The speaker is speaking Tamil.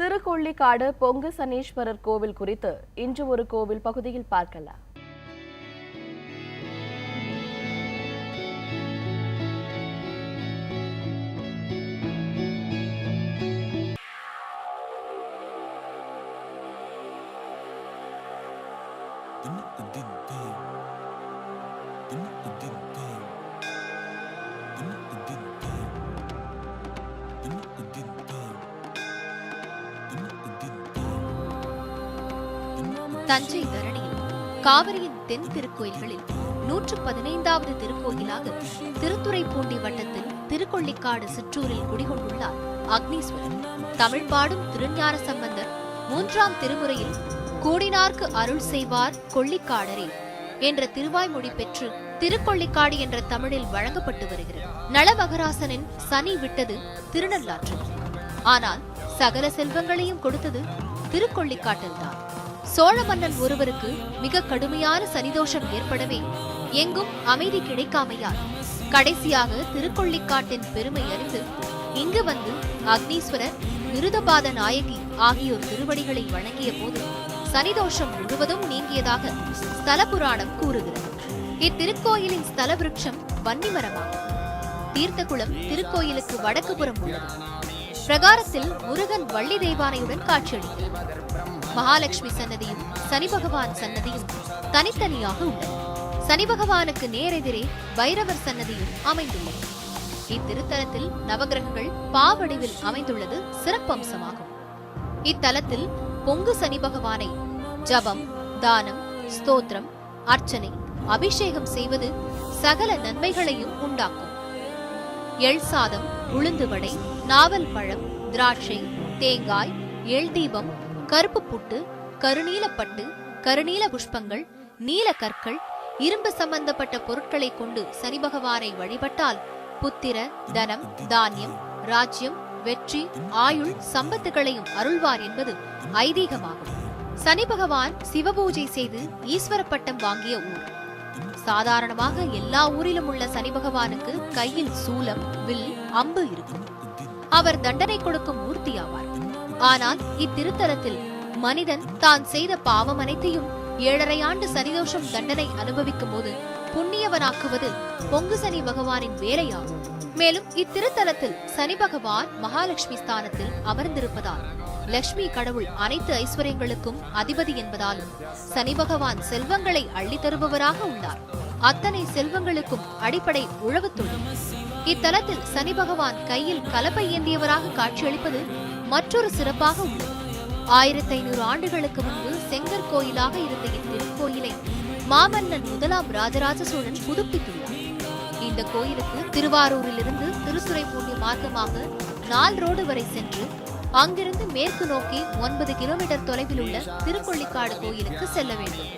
திருக்கொள்ளிக்காடு பொங்கு சனீஸ்வரர் கோவில் குறித்து இன்று ஒரு கோவில் பகுதியில் பார்க்கலாம். தஞ்சை தரணியில் காவிரியின் தென் திருக்கோயில்களில் 115வது திருக்கோயிலாக திருத்துறைப்பூண்டி வட்டத்தில் திருக்கொள்ளிக்காடு சிற்றூரில் குடிகொண்டுள்ளார் அக்னீஸ்வரர். தமிழ் பாடும் திருஞான சம்பந்தர் 3ஆம் திருமுறையில் கூடினார்க்கு அருள் செய்வார் கொள்ளிக்காடரே என்ற திருவாய்மொழி பெற்று திருக்கொள்ளிக்காடு என்ற தமிழில் வழங்கப்பட்டு வருகிறது. நளமகராசனின் சனி விட்டது திருநள்ளாற்றில், ஆனால் சகல செல்வங்களையும் கொடுத்தது திருக்கொள்ளிக்காட்டில்தான். சோழ மன்னன் ஒருவருக்கு மிக கடுமையான சனிதோஷம் ஏற்படவே எங்கும் அமைதி கிடைக்காமையால் கடைசியாக திருக்கொள்ளிக்காட்டின் பெருமை அறிந்து இங்கு வந்து அக்னீஸ்வரர், விருதபாத நாயகி ஆகியோர் திருவடிகளை வணங்கிய போது சனிதோஷம் முழுவதும் நீங்கியதாக ஸ்தல புராணம் கூறுகிறது. இத்திருக்கோயிலின் ஸ்தல விருட்சம் வன்னிமரமாகும். தீர்த்தகுளம் திருக்கோயிலுக்கு வடக்கு புறம் உள்ளது. பிரகாரத்தில் முருகன் வள்ளி தெய்வானையுடன் காட்சியளிக்கிறார். மகாலட்சுமி சன்னதியும் சனி பகவான் சன்னதியும் தனித்தனியாக உள்ளது. சனி பகவானுக்கு நேரெதிரே பைரவர் சன்னதியும் அமைந்துள்ளது. இத்திருத்தலத்தில் நவகிரகங்கள் பாவடிவில் அமைந்துள்ளது சிறப்பம்சமாகும். இத்தலத்தில் பொங்கு சனி பகவானை ஜபம், தானம், ஸ்தோத்திரம், அர்ச்சனை, அபிஷேகம் செய்வது சகல நன்மைகளையும் உண்டாக்கும். எள் சாதம், உளுந்து வடை, நாவல் பழம், திராட்சை, தேங்காய், எள் தீபம், கருப்பு புட்டு, கருநீலப்பட்டு, கருநீல புஷ்பங்கள், நீல கற்கள், இரும்பு சம்பந்தப்பட்ட பொருட்களை கொண்டு சனி பகவானை வழிபட்டால் புத்திர, தனம், தானியம், ராஜ்யம், வெற்றி, ஆயுள், சம்பத்துகளையும் அருள்வார் என்பது ஐதீகமாகும். சனி பகவான் சிவபூஜை செய்து ஈஸ்வர பட்டம் வாங்கிய ஊர். சாதாரணமாக எல்லா ஊரிலும் உள்ள சனி பகவானுக்கு கையில் சூலம், வில், அம்பு இருக்கும். அவர் தண்டனை கொடுக்கும் மூர்த்தி ஆவார். ஆனால் இத்திருத்தலத்தில் மனிதன் தான் செய்த பாவம் அனைத்தையும் 7.5 ஆண்டு சனிதோஷம் தண்டனை அனுபவிக்கும் போது புண்ணியவனாக்குவது பொங்கு சனி பகவானின் வேலையாகும். மேலும் இத்திருத்தலத்தில் சனி பகவான் மகாலட்சுமி ஸ்தானத்தில் அமர்ந்திருப்பதால் லட்சுமி கடவுள் அனைத்து ஐஸ்வர்யங்களுக்கும் அதிபதி என்பதாலும் சனி பகவான் செல்வங்களை அள்ளி தருபவராக உள்ளார். அத்தனை செல்வங்களுக்கும் அடிப்படை உழவு தொழில். இத்தலத்தில் சனி பகவான் கையில் கலப்பை ஏந்தியவராக காட்சியளிப்பது மற்றொரு சிறப்பாக உள்ளது. 1500 ஆண்டுகளுக்கு முன்பு செங்கற் கோயிலாக இருந்த இத்திருக்கோயிலை மாமன்னன் 1ஆம் ராஜராஜ சோழன் புதுப்பித்துள்ளார். இந்த கோயிலுக்கு திருவாரூரிலிருந்து திருத்துறைப்பூண்டி மார்க்கமாக 4 ரோடு வரை சென்று அங்கிருந்து மேற்கு நோக்கி 9 கிலோமீட்டர் தொலைவில் உள்ள திருக்கொள்ளிக்காடு கோயிலுக்கு செல்ல வேண்டும்.